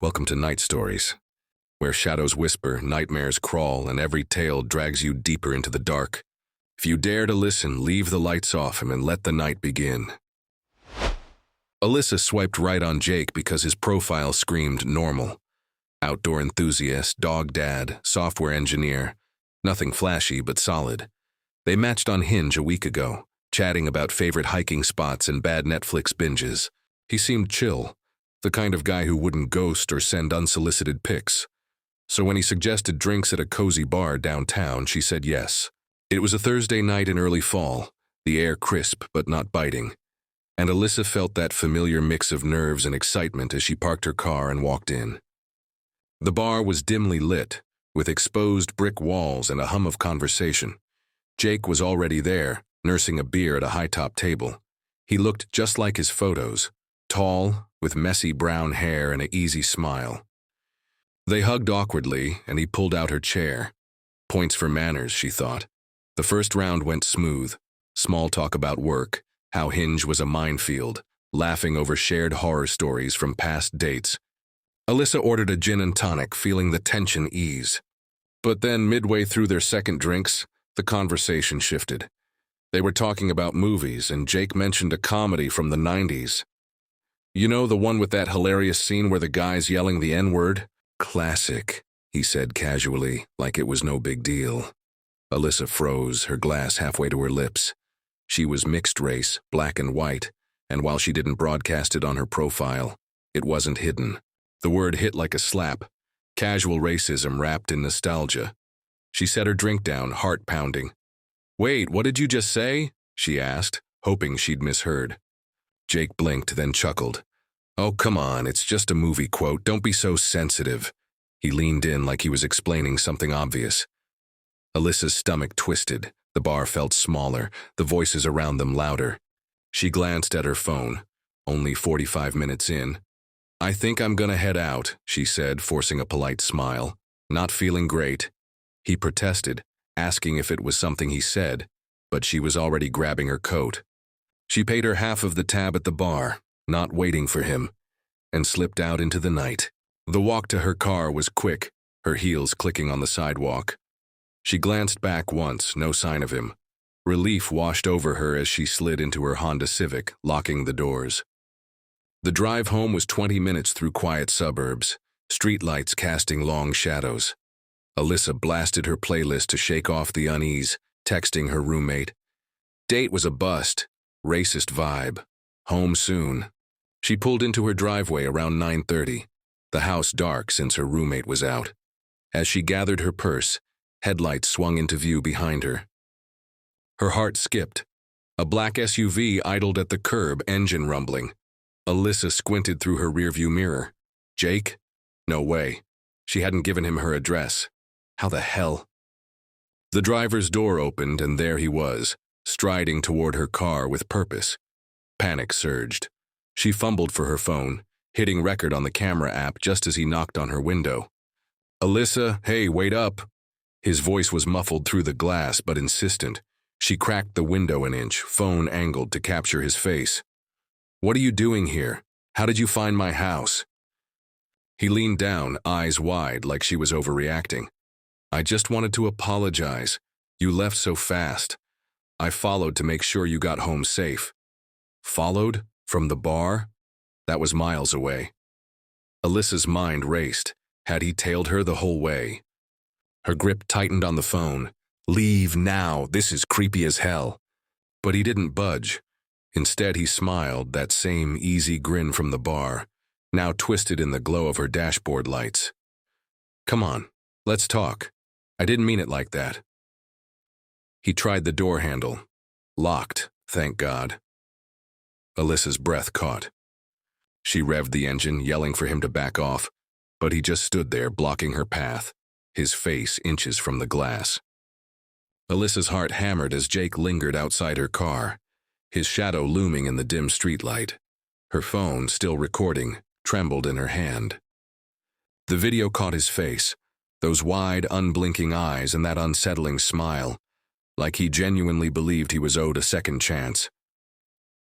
Welcome to Night Stories, where shadows whisper, nightmares crawl, and every tale drags you deeper into the dark. If you dare to listen, leave the lights off and let the night begin. Alyssa swiped right on Jake because his profile screamed normal. Outdoor enthusiast, dog dad, software engineer. Nothing flashy, but solid. They matched on Hinge a week ago, chatting about favorite hiking spots and bad Netflix binges. He seemed chill, the kind of guy who wouldn't ghost or send unsolicited pics. So when he suggested drinks at a cozy bar downtown, she said yes. It was a Thursday night in early fall, the air crisp but not biting. And Alyssa felt that familiar mix of nerves and excitement as she parked her car and walked in. The bar was dimly lit, with exposed brick walls and a hum of conversation. Jake was already there, nursing a beer at a high-top table. He looked just like his photos, tall, with messy brown hair and an easy smile. They hugged awkwardly, and he pulled out her chair. Points for manners, she thought. The first round went smooth. Small talk about work, how Hinge was a minefield, laughing over shared horror stories from past dates. Alyssa ordered a gin and tonic, feeling the tension ease. But then, midway through their second drinks, the conversation shifted. They were talking about movies, and Jake mentioned a comedy from the 90s. You know, the one with that hilarious scene where the guy's yelling the N-word? Classic, he said casually, like it was no big deal. Alyssa froze, her glass halfway to her lips. She was mixed race, black and white, and while she didn't broadcast it on her profile, it wasn't hidden. The word hit like a slap, casual racism wrapped in nostalgia. She set her drink down, heart pounding. "Wait, what did you just say?" she asked, hoping she'd misheard. Jake blinked, then chuckled. "Oh, come on, it's just a movie quote. Don't be so sensitive." He leaned in like he was explaining something obvious. Alyssa's stomach twisted. The bar felt smaller, the voices around them louder. She glanced at her phone. Only 45 minutes in. "I think I'm gonna head out," she said, forcing a polite smile. "Not feeling great." He protested, asking if it was something he said, but she was already grabbing her coat. She paid her half of the tab at the bar, not waiting for him, and slipped out into the night. The walk to her car was quick, her heels clicking on the sidewalk. She glanced back once, no sign of him. Relief washed over her as she slid into her Honda Civic, locking the doors. The drive home was 20 minutes through quiet suburbs, streetlights casting long shadows. Alyssa blasted her playlist to shake off the unease, texting her roommate. Date was a bust. Racist vibe. Home soon. She pulled into her driveway around 9:30, the house dark since her roommate was out. As she gathered her purse, headlights swung into view behind her. Her heart skipped. A black SUV idled at the curb, engine rumbling. Alyssa squinted through her rearview mirror. Jake? No way. She hadn't given him her address. How the hell? The driver's door opened, and there he was, striding toward her car with purpose. Panic surged. She fumbled for her phone, hitting record on the camera app just as he knocked on her window. "Alyssa, hey, wait up." His voice was muffled through the glass, but insistent. She cracked the window an inch, phone angled to capture his face. "What are you doing here? How did you find my house?" He leaned down, eyes wide, like she was overreacting. "I just wanted to apologize. You left so fast. I followed to make sure you got home safe." Followed? From the bar? That was miles away. Alyssa's mind raced. Had he tailed her the whole way? Her grip tightened on the phone. "Leave now, this is creepy as hell." But he didn't budge. Instead, he smiled, that same easy grin from the bar, now twisted in the glow of her dashboard lights. "Come on, let's talk. I didn't mean it like that." He tried the door handle. Locked, thank God. Alyssa's breath caught. She revved the engine, yelling for him to back off, but he just stood there, blocking her path, his face inches from the glass. Alyssa's heart hammered as Jake lingered outside her car, his shadow looming in the dim streetlight. Her phone, still recording, trembled in her hand. The video caught his face, those wide, unblinking eyes and that unsettling smile, like he genuinely believed he was owed a second chance.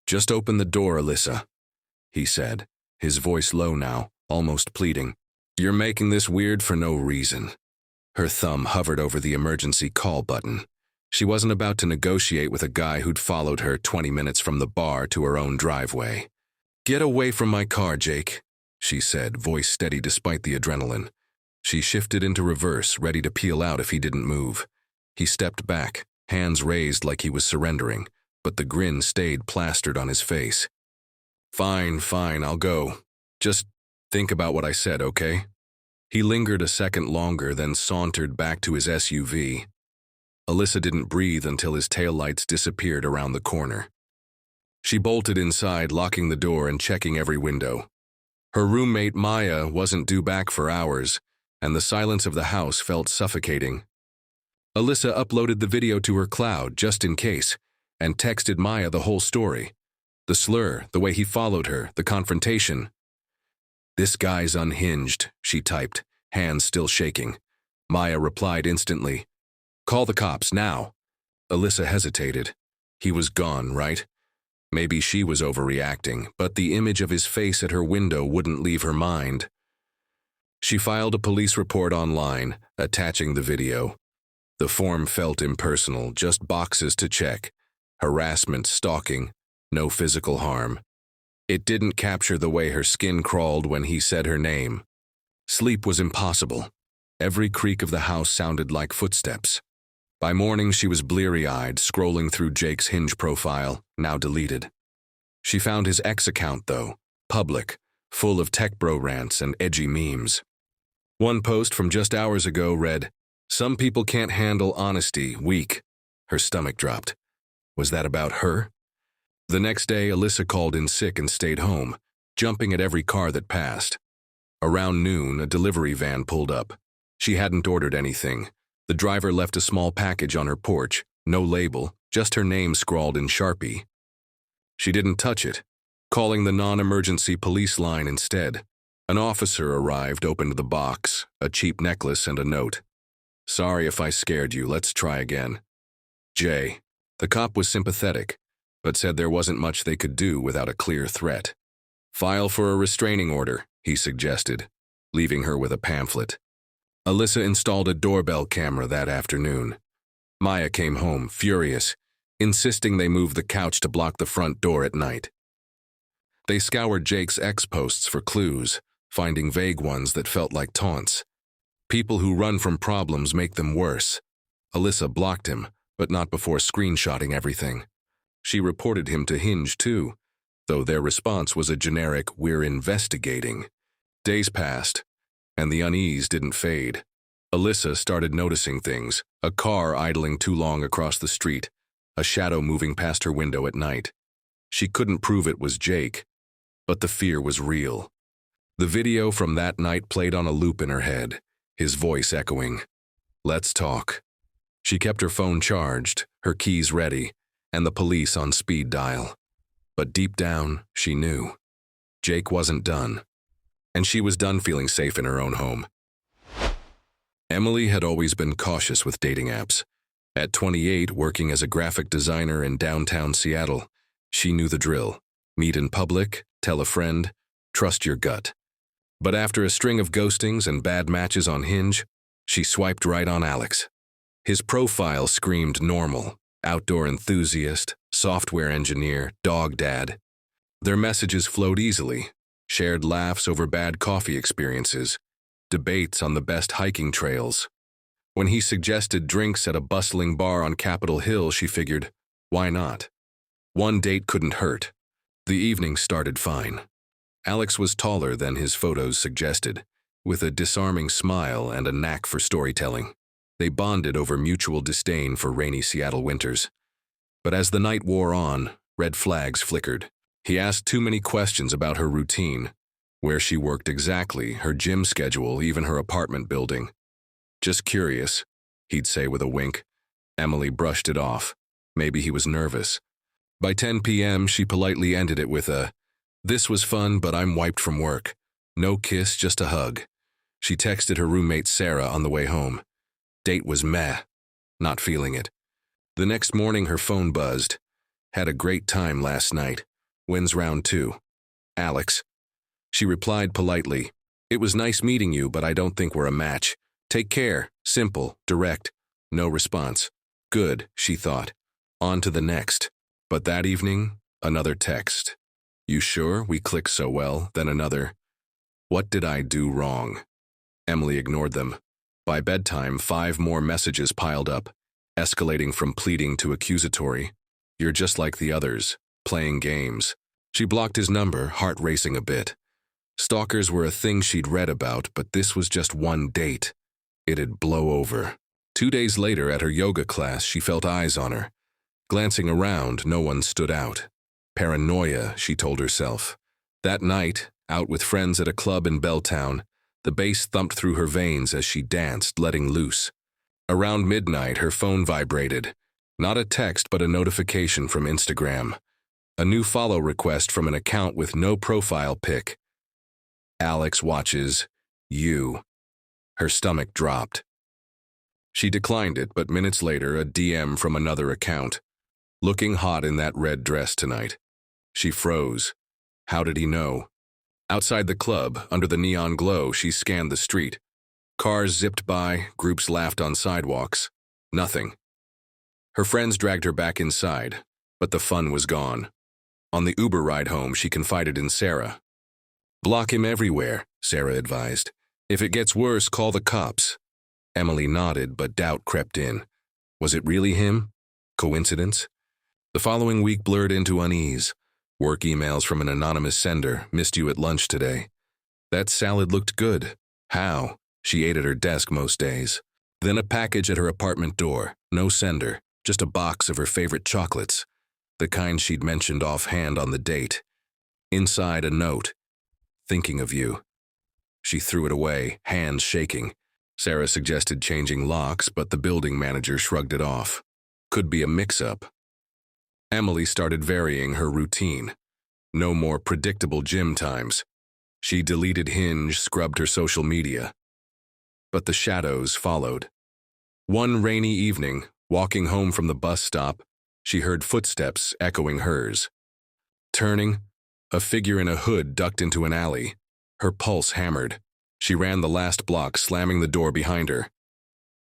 "Just open the door, Alyssa," he said, his voice low now, almost pleading. You're making this weird for no reason. Her thumb hovered over the emergency call button. She wasn't about to negotiate with a guy who'd followed her 20 minutes from the bar to her own driveway. "Get away from my car, Jake," she said, voice steady despite the adrenaline. She shifted into reverse, ready to peel out if he didn't move. He stepped back, hands raised like he was surrendering, but the grin stayed plastered on his face. Fine, I'll go. Just think about what I said, okay?" He lingered a second longer, then sauntered back to his SUV. Alyssa didn't breathe until his taillights disappeared around the corner. She bolted inside, locking the door and checking every window. Her roommate, Maya, wasn't due back for hours, and the silence of the house felt suffocating. Alyssa uploaded the video to her cloud, just in case, and texted Maya the whole story. The slur, the way he followed her, the confrontation. "This guy's unhinged," she typed, hands still shaking. Maya replied instantly, "Call the cops, now." Alyssa hesitated. He was gone, right? Maybe she was overreacting, but the image of his face at her window wouldn't leave her mind. She filed a police report online, attaching the video. The form felt impersonal, just boxes to check. Harassment, stalking, no physical harm. It didn't capture the way her skin crawled when he said her name. Sleep was impossible. Every creak of the house sounded like footsteps. By morning, she was bleary-eyed, scrolling through Jake's Hinge profile, now deleted. She found his ex account, though, public, full of tech bro rants and edgy memes. One post from just hours ago read, "Some people can't handle honesty, weak." Her stomach dropped. Was that about her? The next day, Alyssa called in sick and stayed home, jumping at every car that passed. Around noon, a delivery van pulled up. She hadn't ordered anything. The driver left a small package on her porch, no label, just her name scrawled in Sharpie. She didn't touch it, calling the non-emergency police line instead. An officer arrived, opened the box, a cheap necklace and a note. "Sorry if I scared you, let's try again. Jay." The cop was sympathetic, but said there wasn't much they could do without a clear threat. "File for a restraining order," he suggested, leaving her with a pamphlet. Alyssa installed a doorbell camera that afternoon. Maya came home, furious, insisting they move the couch to block the front door at night. They scoured Jake's ex posts for clues, finding vague ones that felt like taunts. People who run from problems make them worse. Alyssa blocked him, but not before screenshotting everything. She reported him to Hinge too, though their response was a generic, "We're investigating." Days passed, and the unease didn't fade. Alyssa started noticing things, a car idling too long across the street, a shadow moving past her window at night. She couldn't prove it was Jake, but the fear was real. The video from that night played on a loop in her head, his voice echoing, "Let's talk." She kept her phone charged, her keys ready, and the police on speed dial. But deep down, she knew. Jake wasn't done. And she was done feeling safe in her own home. Emily had always been cautious with dating apps. At 28, working as a graphic designer in downtown Seattle, she knew the drill. Meet in public, tell a friend, trust your gut. But after a string of ghostings and bad matches on Hinge, she swiped right on Alex. His profile screamed normal. Outdoor enthusiast, software engineer, dog dad. Their messages flowed easily, shared laughs over bad coffee experiences, debates on the best hiking trails. When he suggested drinks at a bustling bar on Capitol Hill, she figured, why not? One date couldn't hurt. The evening started fine. Alex was taller than his photos suggested, with a disarming smile and a knack for storytelling. They bonded over mutual disdain for rainy Seattle winters. But as the night wore on, red flags flickered. He asked too many questions about her routine, where she worked exactly, her gym schedule, even her apartment building. "Just curious," he'd say with a wink. Emily brushed it off. Maybe he was nervous. By 10 p.m., she politely ended it with a, "This was fun, but I'm wiped from work. No kiss, just a hug." She texted her roommate Sarah on the way home. Date was meh. Not feeling it. The next morning, her phone buzzed. "Had a great time last night. When's round 2? Alex." She replied politely, It was nice meeting you, but I don't think we're a match. Take care. Simple, direct. No response. Good, she thought. On to the next. But that evening, another text. You sure we click so well? Then another. What did I do wrong? Emily ignored them. By bedtime, 5 more messages piled up, escalating from pleading to accusatory. You're just like the others, playing games. She blocked his number, heart racing a bit. Stalkers were a thing she'd read about, but this was just one date. It'd blow over. 2 days later, at her yoga class, she felt eyes on her. Glancing around, no one stood out. Paranoia, she told herself. That night, out with friends at a club in Belltown, the bass thumped through her veins as she danced, letting loose. Around midnight, her phone vibrated. Not a text, but a notification from Instagram. A new follow request from an account with no profile pic. Alex watches you. Her stomach dropped. She declined it, but minutes later, a DM from another account. Looking hot in that red dress tonight. She froze. How did he know? Outside the club, under the neon glow, she scanned the street. Cars zipped by, groups laughed on sidewalks. Nothing. Her friends dragged her back inside, but the fun was gone. On the Uber ride home, she confided in Sarah. Block him everywhere, Sarah advised. If it gets worse, call the cops. Emily nodded, but doubt crept in. Was it really him? Coincidence? The following week blurred into unease. Work emails from an anonymous sender. Missed you at lunch today. That salad looked good. How? She ate at her desk most days. Then a package at her apartment door. No sender, just a box of her favorite chocolates. The kind she'd mentioned offhand on the date. Inside, a note. Thinking of you. She threw it away, hands shaking. Sarah suggested changing locks, but the building manager shrugged it off. Could be a mix-up. Emily started varying her routine. No more predictable gym times. She deleted Hinge, scrubbed her social media. But the shadows followed. One rainy evening, walking home from the bus stop, she heard footsteps echoing hers. Turning, a figure in a hood ducked into an alley. Her pulse hammered. She ran the last block, slamming the door behind her.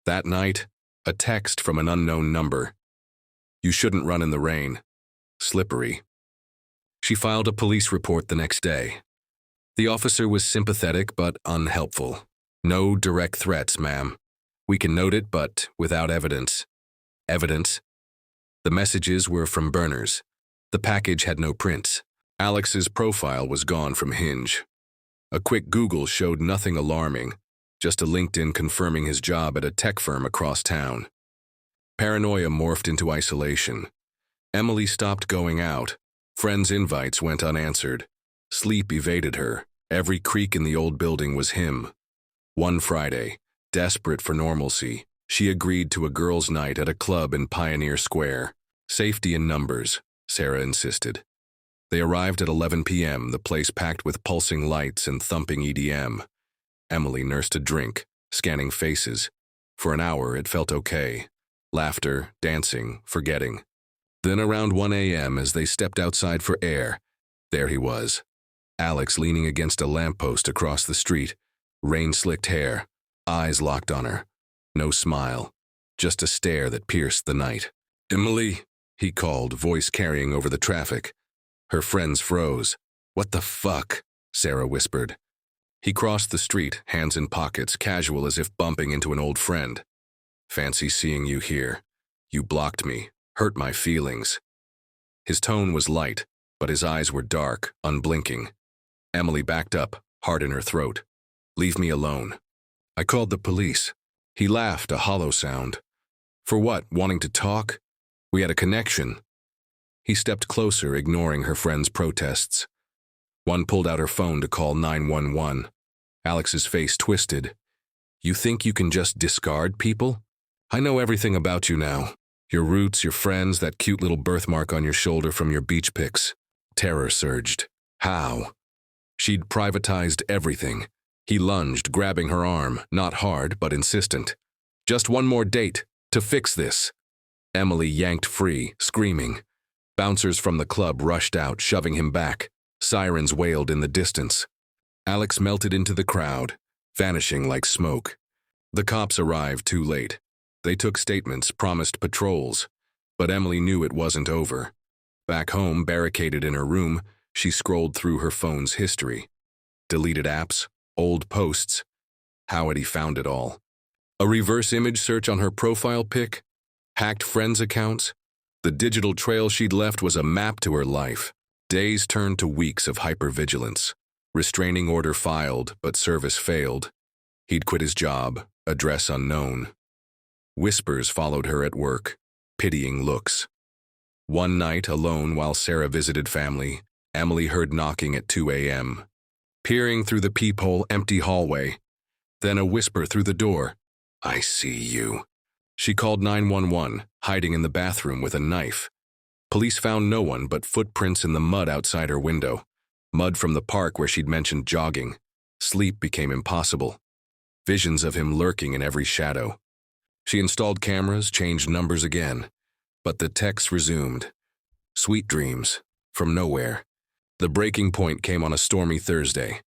That night, a text from an unknown number. You shouldn't run in the rain. Slippery. She filed a police report the next day. The officer was sympathetic but unhelpful. No direct threats, ma'am. We can note it, but without evidence. Evidence? The messages were from burners. The package had no prints. Alex's profile was gone from Hinge. A quick Google showed nothing alarming, just a LinkedIn confirming his job at a tech firm across town. Paranoia morphed into isolation. Emily stopped going out. Friends' invites went unanswered. Sleep evaded her. Every creak in the old building was him. One Friday, desperate for normalcy, she agreed to a girls' night at a club in Pioneer Square. Safety in numbers, Sarah insisted. They arrived at 11 p.m., the place packed with pulsing lights and thumping EDM. Emily nursed a drink, scanning faces. For an hour, it felt okay. Laughter, dancing, forgetting. Then around 1 a.m., as they stepped outside for air, there he was. Alex leaning against a lamppost across the street, rain-slicked hair, eyes locked on her. No smile, just a stare that pierced the night. Emily, he called, voice carrying over the traffic. Her friends froze. What the fuck? Sarah whispered. He crossed the street, hands in pockets, casual as if bumping into an old friend. Fancy seeing you here. You blocked me, hurt my feelings. His tone was light, but his eyes were dark, unblinking. Emily backed up, heart in her throat. Leave me alone. I called the police. He laughed, a hollow sound. For what, wanting to talk? We had a connection. He stepped closer, ignoring her friend's protests. One pulled out her phone to call 911. Alex's face twisted. You think you can just discard people? I know everything about you now. Your roots, your friends, that cute little birthmark on your shoulder from your beach pics. Terror surged. How? She'd privatized everything. He lunged, grabbing her arm, not hard, but insistent. Just one more date, to fix this. Emily yanked free, screaming. Bouncers from the club rushed out, shoving him back. Sirens wailed in the distance. Alex melted into the crowd, vanishing like smoke. The cops arrived too late. They took statements, promised patrols, but Emily knew it wasn't over. Back home, barricaded in her room, she scrolled through her phone's history. Deleted apps, old posts. How had he found it all? A reverse image search on her profile pic? Hacked friends' accounts? The digital trail she'd left was a map to her life. Days turned to weeks of hypervigilance. Restraining order filed, but service failed. He'd quit his job, address unknown. Whispers followed her at work, pitying looks. One night, alone while Sarah visited family, Emily heard knocking at 2 a.m. Peering through the peephole, empty hallway. Then a whisper through the door. "I see you." She called 911, hiding in the bathroom with a knife. Police found no one but footprints in the mud outside her window. Mud from the park where she'd mentioned jogging. Sleep became impossible. Visions of him lurking in every shadow. She installed cameras, changed numbers again. But the texts resumed. Sweet dreams, from nowhere. The breaking point came on a stormy Thursday.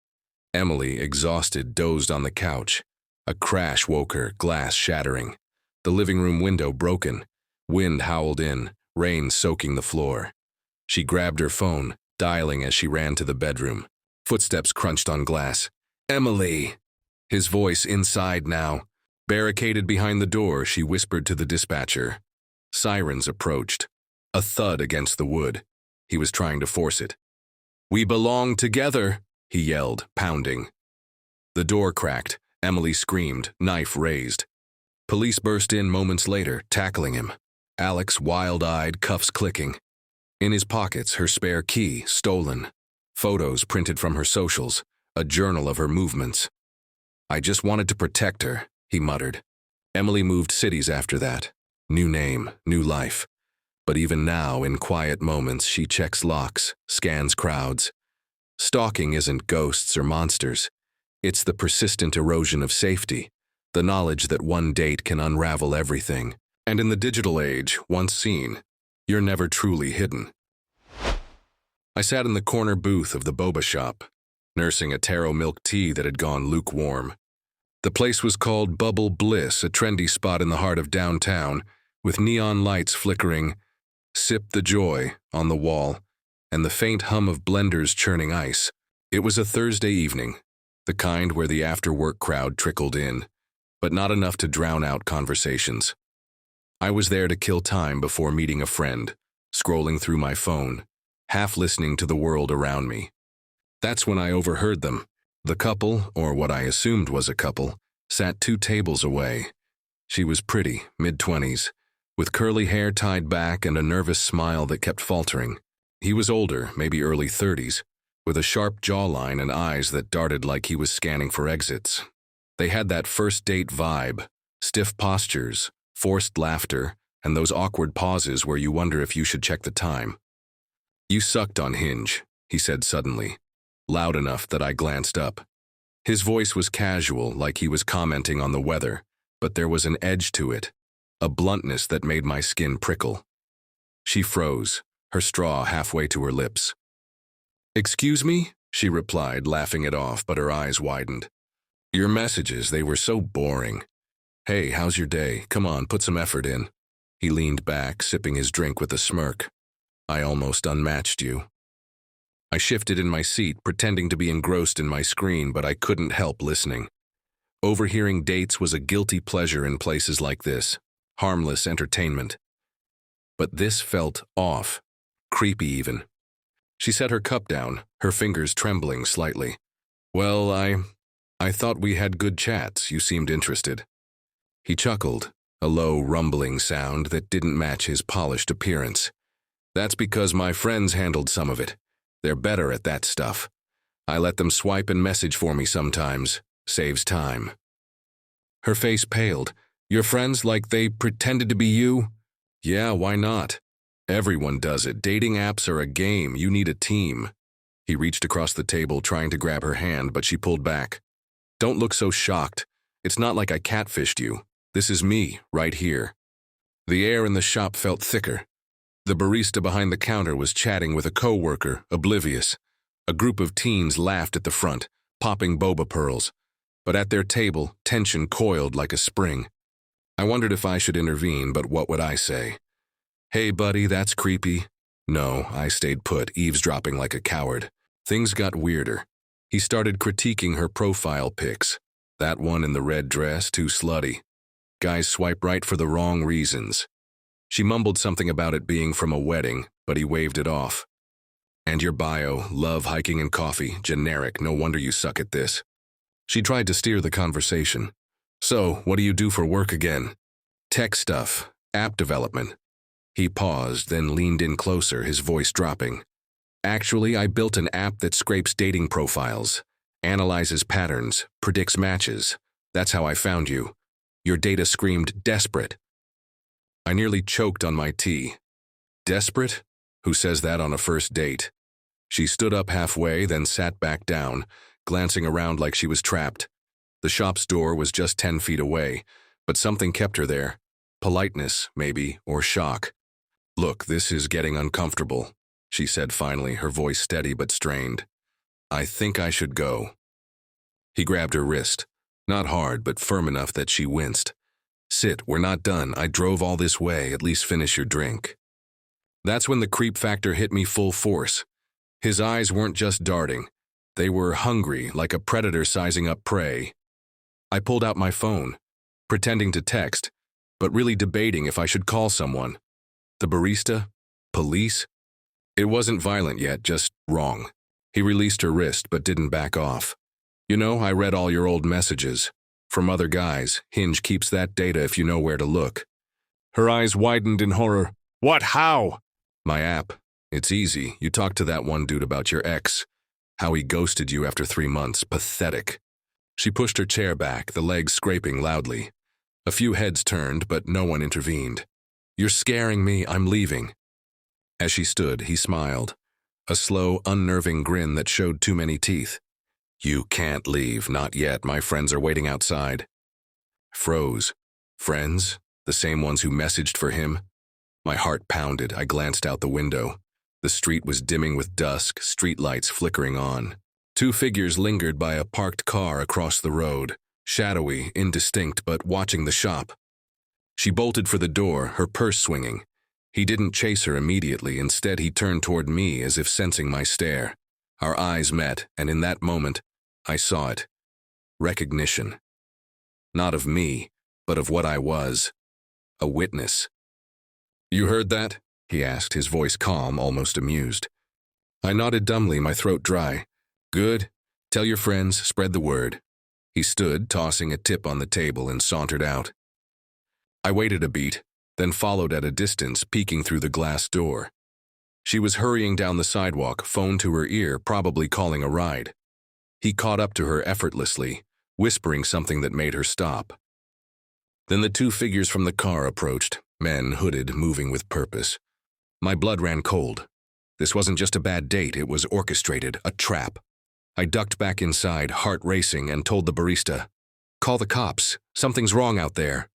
Emily, exhausted, dozed on the couch. A crash woke her, glass shattering. The living room window broken. Wind howled in, rain soaking the floor. She grabbed her phone, dialing as she ran to the bedroom. Footsteps crunched on glass. "Emily!" His voice inside now. Barricaded behind the door, she whispered to the dispatcher. Sirens approached. A thud against the wood. He was trying to force it. "We belong together," he yelled, pounding. The door cracked. Emily screamed, knife raised. Police burst in moments later, tackling him. Alex, wild-eyed, cuffs clicking. In his pockets, her spare key, stolen. Photos printed from her socials, a journal of her movements. "I just wanted to protect her," he muttered. Emily moved cities after that. New name, new life. But even now, in quiet moments, she checks locks, scans crowds. Stalking isn't ghosts or monsters. It's the persistent erosion of safety, the knowledge that one date can unravel everything. And in the digital age, once seen, you're never truly hidden. I sat in the corner booth of the boba shop, nursing a taro milk tea that had gone lukewarm. The place was called Bubble Bliss, a trendy spot in the heart of downtown, with neon lights flickering, "Sip the Joy" on the wall, and the faint hum of blenders churning ice. It was a Thursday evening, the kind where the after-work crowd trickled in, but not enough to drown out conversations. I was there to kill time before meeting a friend, scrolling through my phone, half listening to the world around me. That's when I overheard them. The couple, or what I assumed was a couple, sat 2 tables away. She was pretty, mid-20s, with curly hair tied back and a nervous smile that kept faltering. He was older, maybe early 30s, with a sharp jawline and eyes that darted like he was scanning for exits. They had that first date vibe, stiff postures, forced laughter, and those awkward pauses where you wonder if you should check the time. "You sucked on Hinge," he said suddenly, loud enough that I glanced up. His voice was casual, like he was commenting on the weather, but there was an edge to it, a bluntness that made my skin prickle. She froze, her straw halfway to her lips. "Excuse me?" she replied, laughing it off, but her eyes widened. "Your messages, they were so boring. Hey, how's your day? Come on, put some effort in." He leaned back, sipping his drink with a smirk. "I almost unmatched you." I shifted in my seat, pretending to be engrossed in my screen, but I couldn't help listening. Overhearing dates was a guilty pleasure in places like this, harmless entertainment. But this felt off, creepy even. She set her cup down, her fingers trembling slightly. "Well, I thought we had good chats. You seemed interested." He chuckled, a low, rumbling sound that didn't match his polished appearance. "That's because my friends handled some of it. They're better at that stuff. I let them swipe and message for me sometimes. Saves time." Her face paled. "Your friends, like they pretended to be you?" "Yeah, why not? Everyone does it. Dating apps are a game. You need a team." He reached across the table, trying to grab her hand, but she pulled back. "Don't look so shocked. It's not like I catfished you. This is me, right here." The air in the shop felt thicker. The barista behind the counter was chatting with a coworker, oblivious. A group of teens laughed at the front, popping boba pearls. But at their table, tension coiled like a spring. I wondered if I should intervene, but what would I say? Hey, buddy, that's creepy. No, I stayed put, eavesdropping like a coward. Things got weirder. He started critiquing her profile pics. That one in the red dress, too slutty. Guys swipe right for the wrong reasons. She mumbled something about it being from a wedding, but he waved it off. And your bio, love, hiking, and coffee, generic, no wonder you suck at this. She tried to steer the conversation. So, what do you do for work again? Tech stuff, app development. He paused, then leaned in closer, his voice dropping. Actually, I built an app that scrapes dating profiles, analyzes patterns, predicts matches. That's how I found you. Your data screamed desperate. I nearly choked on my tea. Desperate? Who says that on a first date? She stood up halfway, then sat back down, glancing around like she was trapped. The shop's door was just 10 feet away, but something kept her there. Politeness, maybe, or shock. Look, this is getting uncomfortable, she said finally, her voice steady but strained. I think I should go. He grabbed her wrist. Not hard, but firm enough that she winced. Sit, we're not done. I drove all this way, at least finish your drink. That's when the creep factor hit me full force. His eyes weren't just darting. They were hungry, like a predator sizing up prey. I pulled out my phone, pretending to text, but really debating if I should call someone. The barista? Police? It wasn't violent yet, just wrong. He released her wrist, but didn't back off. You know, I read all your old messages. From other guys, Hinge keeps that data if you know where to look. Her eyes widened in horror. What? How? My app. It's easy. You talked to that one dude about your ex. How he ghosted you after 3 months. Pathetic. She pushed her chair back, the legs scraping loudly. A few heads turned, but no one intervened. You're scaring me. I'm leaving. As she stood, he smiled. A slow, unnerving grin that showed too many teeth. You can't leave, not yet. My friends are waiting outside. Froze. Friends? The same ones who messaged for him? My heart pounded. I glanced out the window. The street was dimming with dusk, streetlights flickering on. 2 figures lingered by a parked car across the road, shadowy, indistinct, but watching the shop. She bolted for the door, her purse swinging. He didn't chase her immediately. Instead, he turned toward me as if sensing my stare. Our eyes met, and in that moment, I saw it. Recognition. Not of me, but of what I was. A witness. You heard that? He asked, his voice calm, almost amused. I nodded dumbly, my throat dry. Good. Tell your friends, spread the word. He stood, tossing a tip on the table, and sauntered out. I waited a beat, then followed at a distance, peeking through the glass door. She was hurrying down the sidewalk, phone to her ear, probably calling a ride. He caught up to her effortlessly, whispering something that made her stop. Then the 2 figures from the car approached, men hooded, moving with purpose. My blood ran cold. This wasn't just a bad date, it was orchestrated, a trap. I ducked back inside, heart racing, and told the barista, "Call the cops. Something's wrong out there."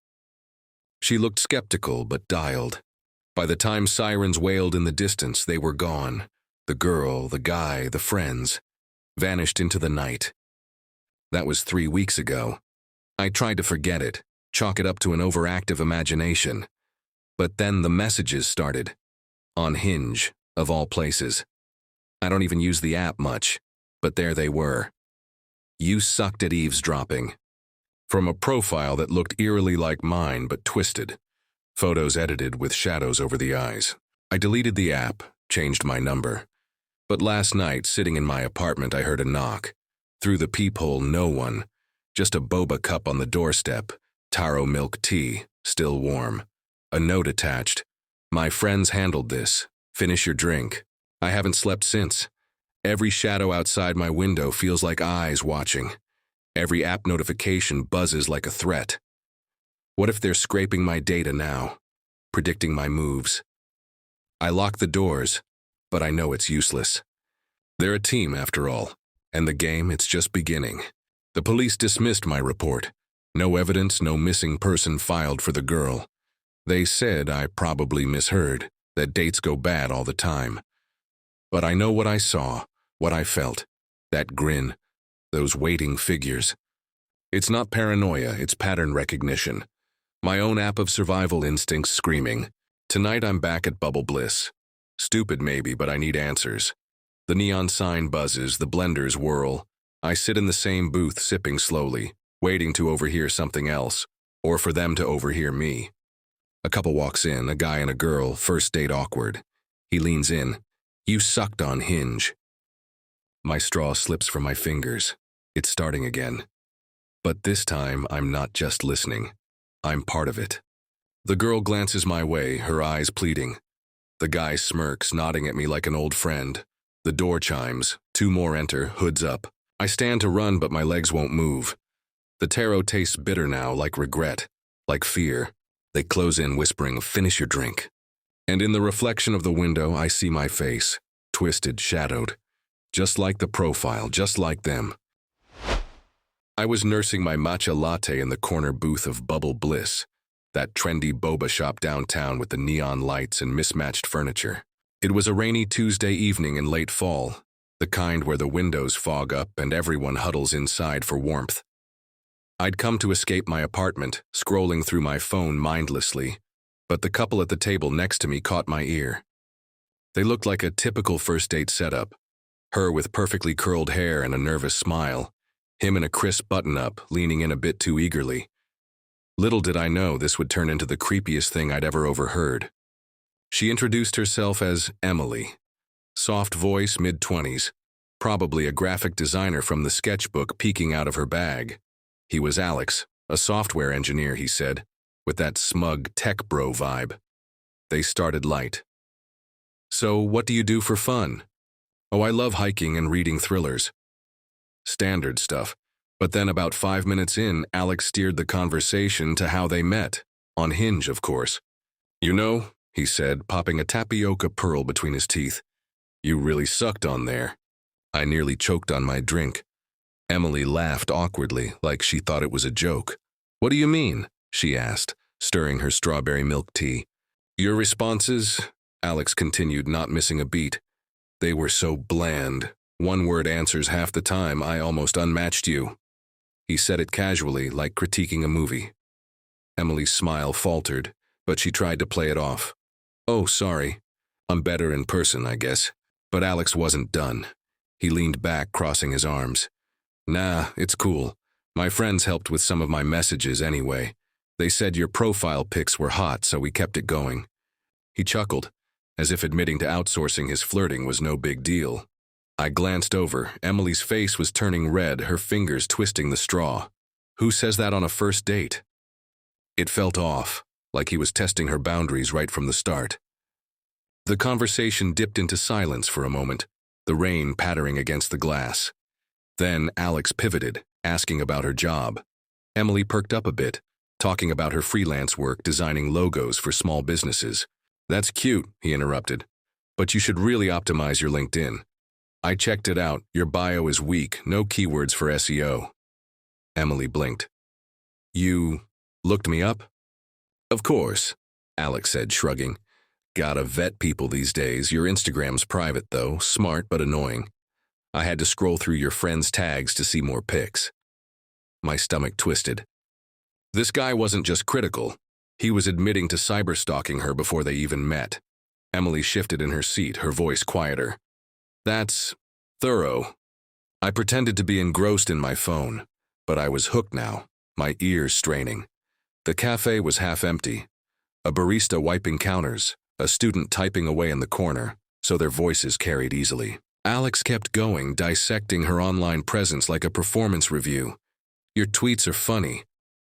She looked skeptical, but dialed. By the time sirens wailed in the distance, they were gone. The girl, the guy, the friends, vanished into the night. That was 3 weeks ago. I tried to forget it, chalk it up to an overactive imagination. But then the messages started. On Hinge, of all places. I don't even use the app much, but there they were. You sucked at eavesdropping. From a profile that looked eerily like mine but twisted. Photos edited with shadows over the eyes. I deleted the app, changed my number. But last night, sitting in my apartment, I heard a knock. Through the peephole, no one. Just a boba cup on the doorstep, taro milk tea, still warm. A note attached. My friends handled this. Finish your drink. I haven't slept since. Every shadow outside my window feels like eyes watching. Every app notification buzzes like a threat. What if they're scraping my data now, predicting my moves? I lock the doors, but I know it's useless. They're a team, after all, and the game, it's just beginning. The police dismissed my report. No evidence, no missing person filed for the girl. They said I probably misheard, that dates go bad all the time. But I know what I saw, what I felt, that grin. those waiting figures. It's not paranoia, it's pattern recognition. My own app of survival instincts screaming. Tonight I'm back at Bubble Bliss. Stupid maybe, but I need answers. The neon sign buzzes, the blenders whirl. I sit in the same booth sipping slowly, waiting to overhear something else, or for them to overhear me. A couple walks in, a guy and a girl, first date awkward. He leans in. You sucked on Hinge. My straw slips from my fingers. It's starting again. But this time, I'm not just listening. I'm part of it. The girl glances my way, her eyes pleading. The guy smirks, nodding at me like an old friend. The door chimes. 2 more enter, hoods up. I stand to run, but my legs won't move. The tarot tastes bitter now, like regret, like fear. They close in, whispering, finish your drink. And in the reflection of the window, I see my face, twisted, shadowed. Just like the profile, just like them. I was nursing my matcha latte in the corner booth of Bubble Bliss, that trendy boba shop downtown with the neon lights and mismatched furniture. It was a rainy Tuesday evening in late fall, the kind where the windows fog up and everyone huddles inside for warmth. I'd come to escape my apartment, scrolling through my phone mindlessly, but the couple at the table next to me caught my ear. They looked like a typical first date setup. Her with perfectly curled hair and a nervous smile, him in a crisp button-up, leaning in a bit too eagerly. Little did I know this would turn into the creepiest thing I'd ever overheard. She introduced herself as Emily. Soft voice, mid-20s, probably a graphic designer from the sketchbook peeking out of her bag. He was Alex, a software engineer, he said, with that smug tech bro vibe. They started light. So, what do you do for fun? Oh, I love hiking and reading thrillers. Standard stuff. But then about 5 minutes in, Alex steered the conversation to how they met. On Hinge, of course. You know, he said, popping a tapioca pearl between his teeth. You really sucked on there. I nearly choked on my drink. Emily laughed awkwardly, like she thought it was a joke. What do you mean? She asked, stirring her strawberry milk tea. Your responses, Alex continued, not missing a beat. They were so bland. One-word answers half the time. I almost unmatched you. He said it casually, like critiquing a movie. Emily's smile faltered, but she tried to play it off. Oh, sorry. I'm better in person, I guess. But Alex wasn't done. He leaned back, crossing his arms. Nah, it's cool. My friends helped with some of my messages anyway. They said your profile pics were hot, so we kept it going. He chuckled, as if admitting to outsourcing his flirting was no big deal. I glanced over. Emily's face was turning red, her fingers twisting the straw. Who says that on a first date? It felt off, like he was testing her boundaries right from the start. The conversation dipped into silence for a moment, the rain pattering against the glass. Then Alex pivoted, asking about her job. Emily perked up a bit, talking about her freelance work designing logos for small businesses. That's cute, he interrupted. But you should really optimize your LinkedIn. I checked it out. Your bio is weak, no keywords for SEO. Emily blinked. You looked me up? Of course, Alex said, shrugging. Gotta vet people these days. Your Instagram's private, though, smart but annoying. I had to scroll through your friends' tags to see more pics. My stomach twisted. This guy wasn't just critical. He was admitting to cyberstalking her before they even met. Emily shifted in her seat, her voice quieter. That's thorough. I pretended to be engrossed in my phone, but I was hooked now, my ears straining. The cafe was half empty. A barista wiping counters, a student typing away in the corner, so their voices carried easily. Alex kept going, dissecting her online presence like a performance review. Your tweets are funny,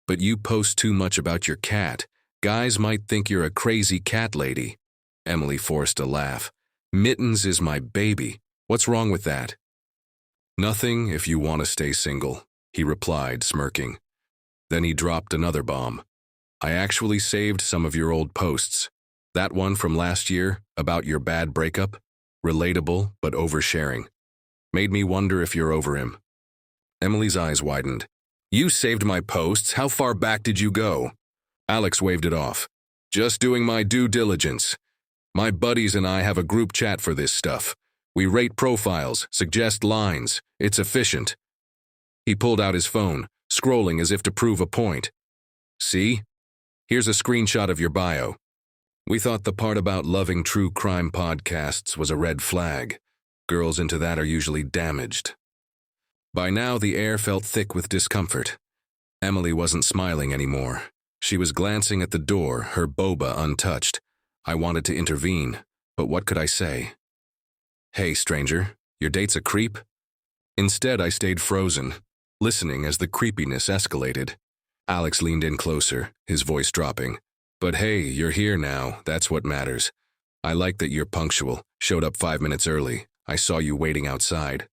but you post too much about your cat. Guys might think you're a crazy cat lady. Emily forced a laugh. Mittens is my baby. What's wrong with that? Nothing if you want to stay single, he replied, smirking. Then he dropped another bomb. I actually saved some of your old posts. That one from last year, about your bad breakup, relatable but oversharing. Made me wonder if you're over him. Emily's eyes widened. You saved my posts? How far back did you go? Alex waved it off. Just doing my due diligence. My buddies and I have a group chat for this stuff. We rate profiles, suggest lines. It's efficient. He pulled out his phone, scrolling as if to prove a point. See? Here's a screenshot of your bio. We thought the part about loving true crime podcasts was a red flag. Girls into that are usually damaged. By now, the air felt thick with discomfort. Emily wasn't smiling anymore. She was glancing at the door, her boba untouched. I wanted to intervene, but what could I say? Hey, stranger, your date's a creep? Instead, I stayed frozen, listening as the creepiness escalated. Alex leaned in closer, his voice dropping. But hey, you're here now, that's what matters. I like that you're punctual, showed up 5 minutes early. I saw you waiting outside.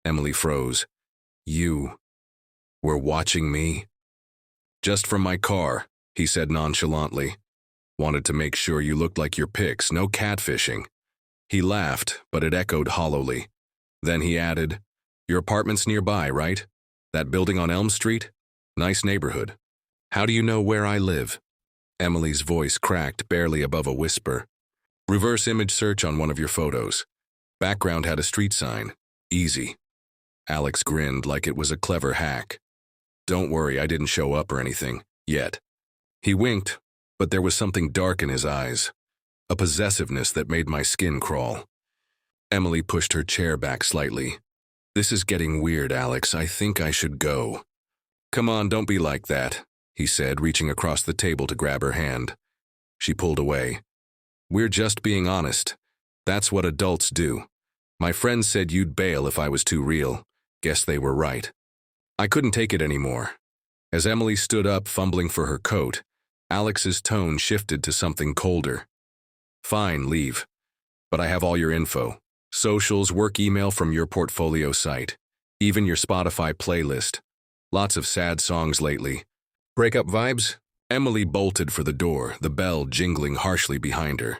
Emily froze. You were watching me? Just from my car, he said nonchalantly. Wanted to make sure you looked like your pics, no catfishing. He laughed, but it echoed hollowly. Then he added, your apartment's nearby, right? That building on Elm Street? Nice neighborhood. How do you know where I live? Emily's voice cracked barely above a whisper. Reverse image search on one of your photos. Background had a street sign. Easy. Alex grinned like it was a clever hack. Don't worry, I didn't show up or anything. Yet. He winked, but there was something dark in his eyes. A possessiveness that made my skin crawl. Emily pushed her chair back slightly. This is getting weird, Alex. I think I should go. Come on, don't be like that, he said, reaching across the table to grab her hand. She pulled away. We're just being honest. That's what adults do. My friends said you'd bail if I was too real. Guess they were right. I couldn't take it anymore. As Emily stood up, fumbling for her coat, Alex's tone shifted to something colder. Fine, leave. But I have all your info. Socials, work email from your portfolio site. Even your Spotify playlist. Lots of sad songs lately. Breakup vibes? Emily bolted for the door, the bell jingling harshly behind her.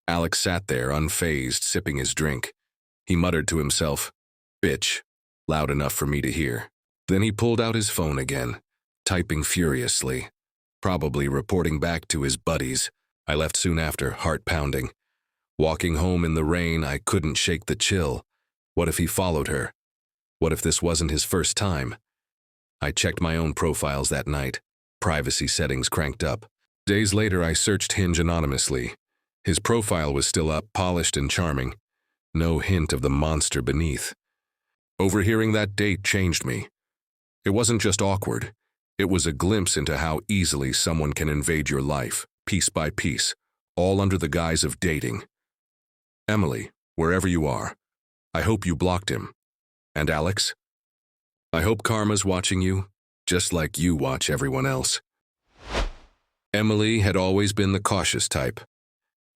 Alex sat there, unfazed, sipping his drink. He muttered to himself, bitch, loud enough for me to hear. Then he pulled out his phone again, typing furiously, probably reporting back to his buddies. I left soon after, heart pounding. Walking home in the rain, I couldn't shake the chill. What if he followed her? What if this wasn't his first time? I checked my own profiles that night, privacy settings cranked up. Days later, I searched Hinge anonymously. His profile was still up, polished and charming. No hint of the monster beneath. Overhearing that date changed me. It wasn't just awkward. It was a glimpse into how easily someone can invade your life, piece by piece, all under the guise of dating. Emily, wherever you are, I hope you blocked him. And Alex? I hope karma's watching you, just like you watch everyone else. Emily had always been the cautious type.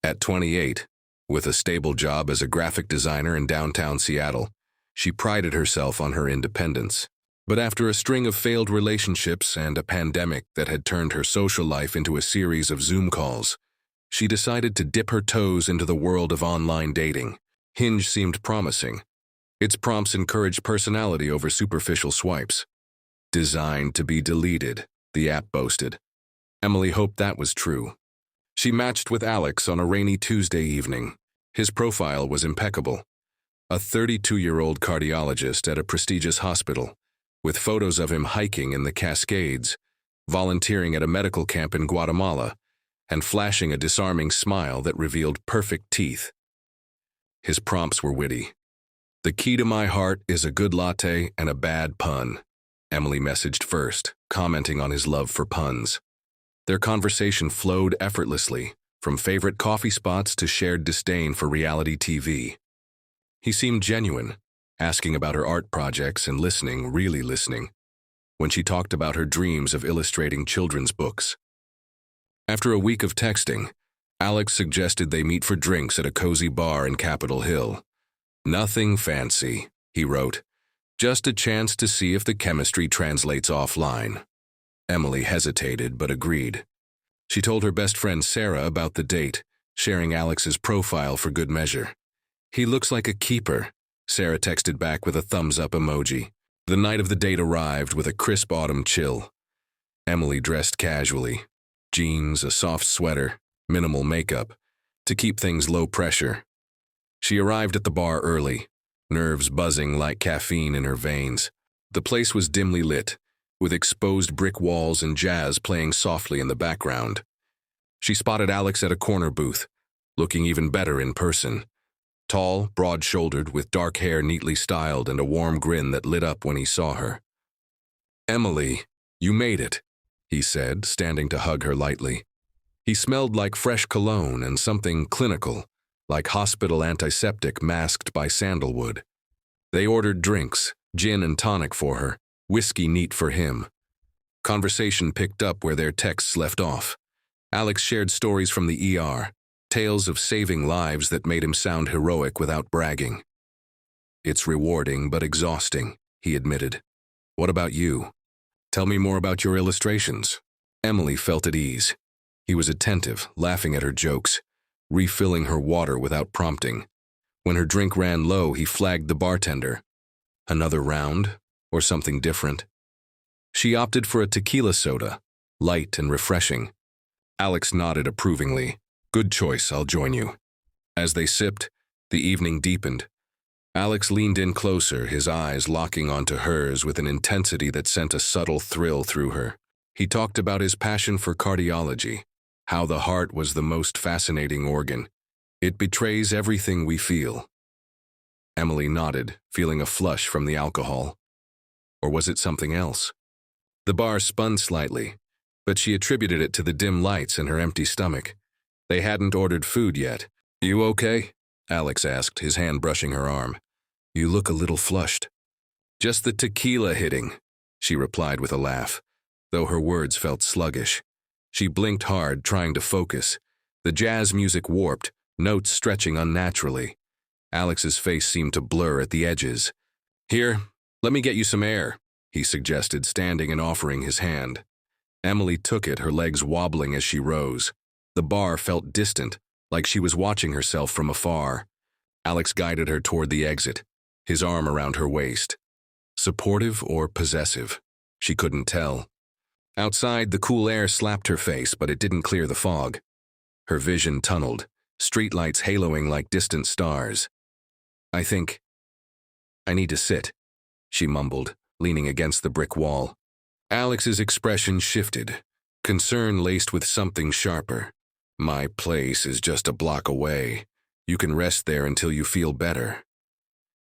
At 28, with a stable job as a graphic designer in downtown Seattle, she prided herself on her independence. But after a string of failed relationships and a pandemic that had turned her social life into a series of Zoom calls, she decided to dip her toes into the world of online dating. Hinge seemed promising. Its prompts encouraged personality over superficial swipes. Designed to be deleted, the app boasted. Emily hoped that was true. She matched with Alex on a rainy Tuesday evening. His profile was impeccable. A 32-year-old cardiologist at a prestigious hospital, with photos of him hiking in the Cascades, volunteering at a medical camp in Guatemala, and flashing a disarming smile that revealed perfect teeth. His prompts were witty. The key to my heart is a good latte and a bad pun, Emily messaged first, commenting on his love for puns. Their conversation flowed effortlessly, from favorite coffee spots to shared disdain for reality TV. He seemed genuine, asking about her art projects and listening, really listening, when she talked about her dreams of illustrating children's books. After a week of texting, Alex suggested they meet for drinks at a cozy bar in Capitol Hill. Nothing fancy, he wrote, just a chance to see if the chemistry translates offline. Emily hesitated but agreed. She told her best friend Sarah about the date, sharing Alex's profile for good measure. He looks like a keeper, Sarah texted back with a thumbs-up emoji. The night of the date arrived with a crisp autumn chill. Emily dressed casually. Jeans, a soft sweater, minimal makeup, to keep things low pressure. She arrived at the bar early, nerves buzzing like caffeine in her veins. The place was dimly lit, with exposed brick walls and jazz playing softly in the background. She spotted Alex at a corner booth, looking even better in person. Tall, broad-shouldered, with dark hair neatly styled and a warm grin that lit up when he saw her. "Emily, you made it," he said, standing to hug her lightly. He smelled like fresh cologne and something clinical, like hospital antiseptic masked by sandalwood. They ordered drinks, gin and tonic for her, whiskey neat for him. Conversation picked up where their texts left off. Alex shared stories from the ER, tales of saving lives that made him sound heroic without bragging. "It's rewarding but exhausting," he admitted. "What about you? Tell me more about your illustrations." Emily felt at ease. He was attentive, laughing at her jokes, refilling her water without prompting. When her drink ran low, he flagged the bartender. Another round, or something different? She opted for a tequila soda, light and refreshing. Alex nodded approvingly. "Good choice, I'll join you." As they sipped, the evening deepened. Alex leaned in closer, his eyes locking onto hers with an intensity that sent a subtle thrill through her. He talked about his passion for cardiology, how the heart was the most fascinating organ. "It betrays everything we feel." Emily nodded, feeling a flush from the alcohol. Or was it something else? The bar spun slightly, but she attributed it to the dim lights and her empty stomach. They hadn't ordered food yet. "You okay?" Alex asked, his hand brushing her arm. "You look a little flushed." "Just the tequila hitting," she replied with a laugh, though her words felt sluggish. She blinked hard, trying to focus. The jazz music warped, notes stretching unnaturally. Alex's face seemed to blur at the edges. "Here, let me get you some air," he suggested, standing and offering his hand. Emily took it, her legs wobbling as she rose. The bar felt distant, like she was watching herself from afar. Alex guided her toward the exit, his arm around her waist. Supportive or possessive? She couldn't tell. Outside, the cool air slapped her face, but it didn't clear the fog. Her vision tunneled, streetlights haloing like distant stars. I need to sit," she mumbled, leaning against the brick wall. Alex's expression shifted, concern laced with something sharper. "My place is just a block away. You can rest there until you feel better."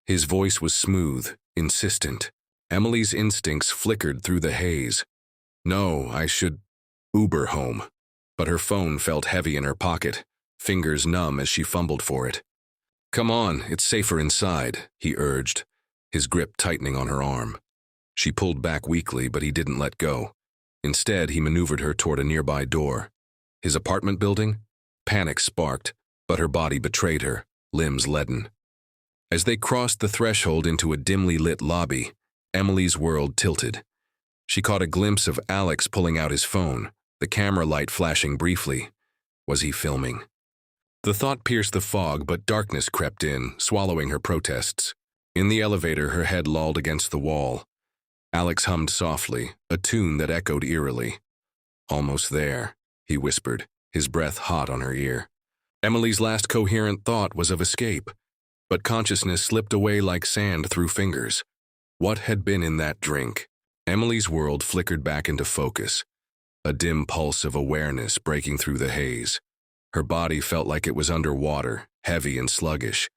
His voice was smooth, insistent. Emily's instincts flickered through the haze. "No, I should Uber home." But her phone felt heavy in her pocket, fingers numb as she fumbled for it. "Come on, it's safer inside," he urged, his grip tightening on her arm. She pulled back weakly, but he didn't let go. Instead, he maneuvered her toward a nearby door. His apartment building? Panic sparked, but her body betrayed her, limbs leaden. As they crossed the threshold into a dimly lit lobby, Emily's world tilted. She caught a glimpse of Alex pulling out his phone, the camera light flashing briefly. Was he filming? The thought pierced the fog, but darkness crept in, swallowing her protests. In the elevator, her head lolled against the wall. Alex hummed softly, a tune that echoed eerily. "Almost there," he whispered, his breath hot on her ear. Emily's last coherent thought was of escape, but consciousness slipped away like sand through fingers. What had been in that drink? Emily's world flickered back into focus, a dim pulse of awareness breaking through the haze. Her body felt like it was underwater, heavy and sluggish,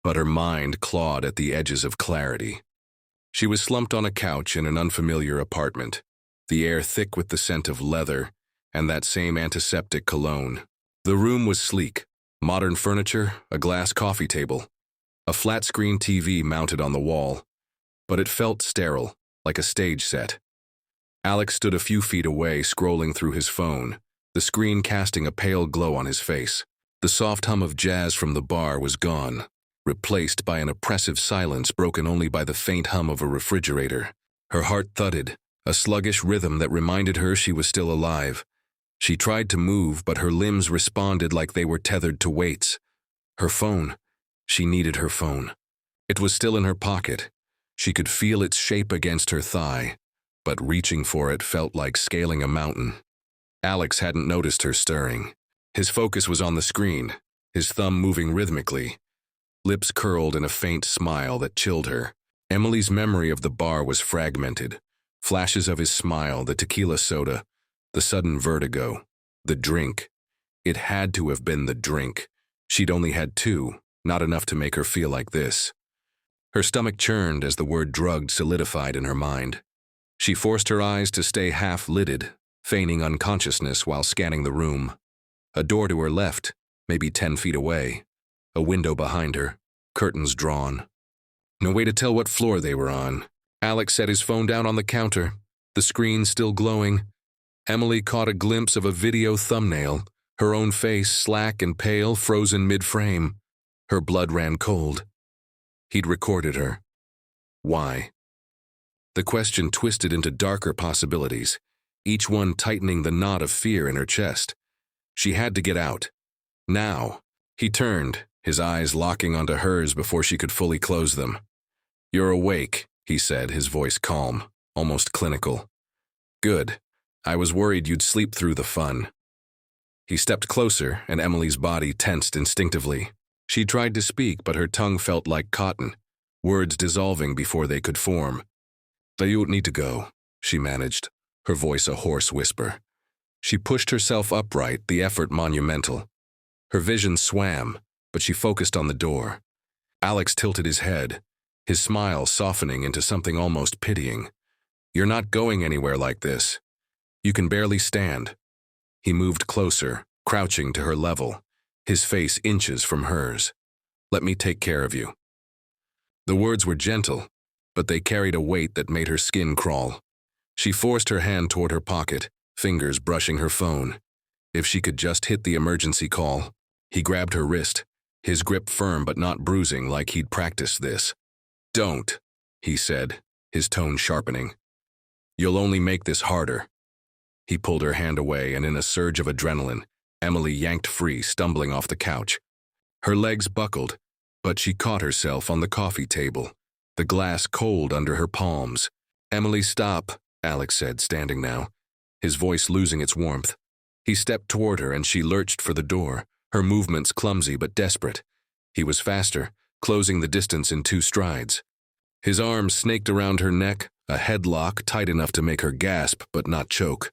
but her mind clawed at the edges of clarity. She was slumped on a couch in an unfamiliar apartment, the air thick with the scent of leather and that same antiseptic cologne. The room was sleek, modern furniture, a glass coffee table, a flat-screen TV mounted on the wall, but it felt sterile, like a stage set. Alex stood a few feet away, scrolling through his phone, the screen casting a pale glow on his face. The soft hum of jazz from the bar was gone, replaced by an oppressive silence broken only by the faint hum of a refrigerator. Her heart thudded, a sluggish rhythm that reminded her she was still alive. She tried to move, but her limbs responded like they were tethered to weights. Her phone. She needed her phone. It was still in her pocket. She could feel its shape against her thigh, but reaching for it felt like scaling a mountain. Alex hadn't noticed her stirring. His focus was on the screen, his thumb moving rhythmically, lips curled in a faint smile that chilled her. Emily's memory of the bar was fragmented. Flashes of his smile, the tequila soda, the sudden vertigo, the drink. It had to have been the drink. She'd only had two, not enough to make her feel like this. Her stomach churned as the word drugged solidified in her mind. She forced her eyes to stay half-lidded, feigning unconsciousness while scanning the room. A door to her left, maybe 10 feet away. A window behind her, curtains drawn. No way to tell what floor they were on. Alex set his phone down on the counter, the screen still glowing. Emily caught a glimpse of a video thumbnail, her own face slack and pale, frozen mid-frame. Her blood ran cold. He'd recorded her. Why? The question twisted into darker possibilities, each one tightening the knot of fear in her chest. She had to get out. Now. He turned, his eyes locking onto hers before she could fully close them. "You're awake," he said, his voice calm, almost clinical. "Good. I was worried you'd sleep through the fun." He stepped closer, and Emily's body tensed instinctively. She tried to speak, but her tongue felt like cotton, words dissolving before they could form. "You need to go," she managed, her voice a hoarse whisper. She pushed herself upright, the effort monumental. Her vision swam, but she focused on the door. Alex tilted his head, his smile softening into something almost pitying. "You're not going anywhere like this. You can barely stand." He moved closer, crouching to her level, his face inches from hers. "Let me take care of you." The words were gentle, but they carried a weight that made her skin crawl. She forced her hand toward her pocket, fingers brushing her phone. If she could just hit the emergency call. He grabbed her wrist, his grip firm but not bruising like he'd practiced this. "Don't," he said, his tone sharpening. "You'll only make this harder." He pulled her hand away, and in a surge of adrenaline, Emily yanked free, stumbling off the couch. Her legs buckled, but she caught herself on the coffee table, the glass cold under her palms. "Emily, stop," Alex said, standing now, his voice losing its warmth. He stepped toward her, and she lurched for the door, her movements clumsy but desperate. He was faster, closing the distance in 2 strides. His arms snaked around her neck, a headlock tight enough to make her gasp but not choke.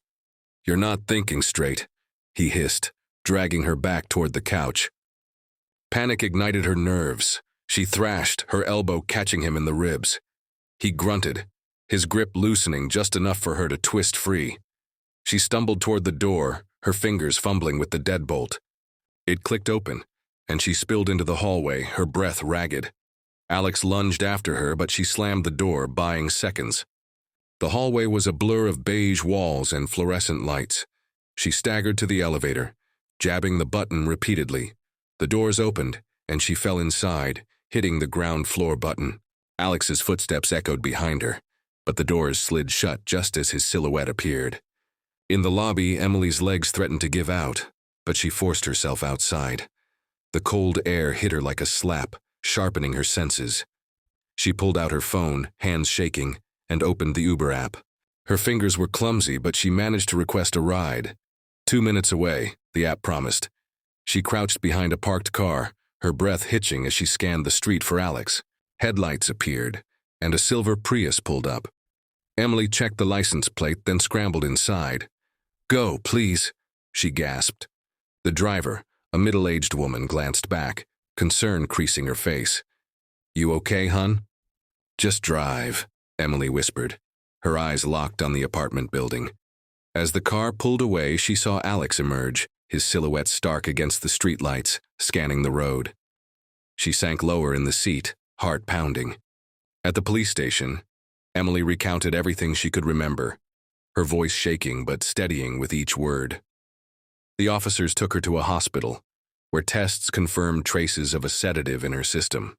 "You're not thinking straight," he hissed, dragging her back toward the couch. Panic ignited her nerves. She thrashed, her elbow catching him in the ribs. He grunted, his grip loosening just enough for her to twist free. She stumbled toward the door, her fingers fumbling with the deadbolt. It clicked open, and she spilled into the hallway, her breath ragged. Alex lunged after her, but she slammed the door, buying seconds. The hallway was a blur of beige walls and fluorescent lights. She staggered to the elevator, jabbing the button repeatedly. The doors opened, and she fell inside, hitting the ground floor button. Alex's footsteps echoed behind her, but the doors slid shut just as his silhouette appeared. In the lobby, Emily's legs threatened to give out, but she forced herself outside. The cold air hit her like a slap, sharpening her senses. She pulled out her phone, hands shaking, and opened the Uber app. Her fingers were clumsy, but she managed to request a ride. 2 minutes away, the app promised. She crouched behind a parked car, her breath hitching as she scanned the street for Alex. Headlights appeared, and a silver Prius pulled up. Emily checked the license plate, then scrambled inside. "Go, please," she gasped. The driver, a middle-aged woman, glanced back, concern creasing her face. "You okay, hun?" "Just drive," Emily whispered, her eyes locked on the apartment building. As the car pulled away, she saw Alex emerge, his silhouette stark against the streetlights, scanning the road. She sank lower in the seat, heart pounding. At the police station, Emily recounted everything she could remember, her voice shaking but steadying with each word. The officers took her to a hospital, where tests confirmed traces of a sedative in her system.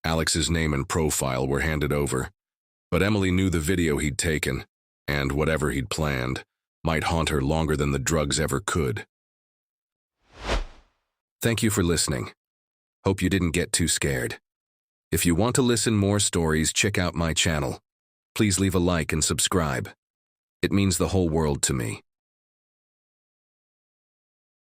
Alex's name and profile were handed over, but Emily knew the video he'd taken, and whatever he'd planned, might haunt her longer than the drugs ever could. Thank you for listening. Hope you didn't get too scared. If you want to listen more stories, check out my channel. Please leave a like and subscribe. It means the whole world to me.